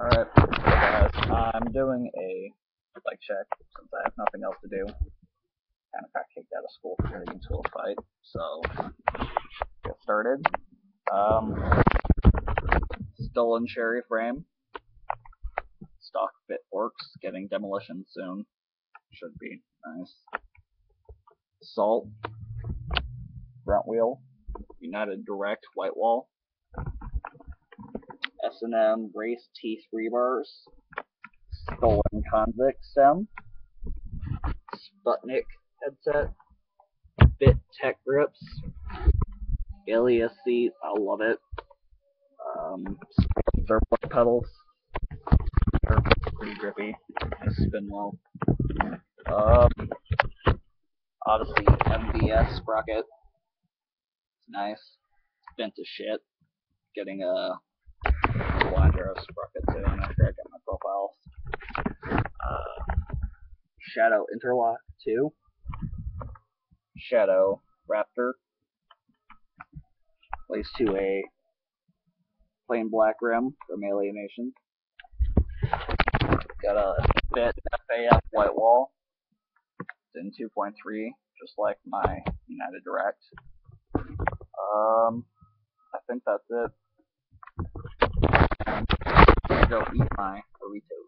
Alright, so guys, I'm doing a bike check since I have nothing else to do. Kind of got kicked out of school for getting into a fight, so get started. Still in cherry frame. Stock fit works, getting demolition soon. Should be nice. Salt, front wheel, United Direct white wall. S&M race T3 bars, stolen convict stem, Sputnic headset, Fit Tech grips, alias seat, I love it. Thermalite pedals, they're pretty grippy, they spin well. Odyssey MVS sprocket, it's nice, bent to shit. Getting a blind arrow sprocket too after I get my profiles. Shadow interlock 2. Shadow raptor. Placed to a plain black rim-alienation. Got a fit FAF white wall. It's in 2.3, just like my United Direct. I think that's it. I'm gonna go eat my burrito.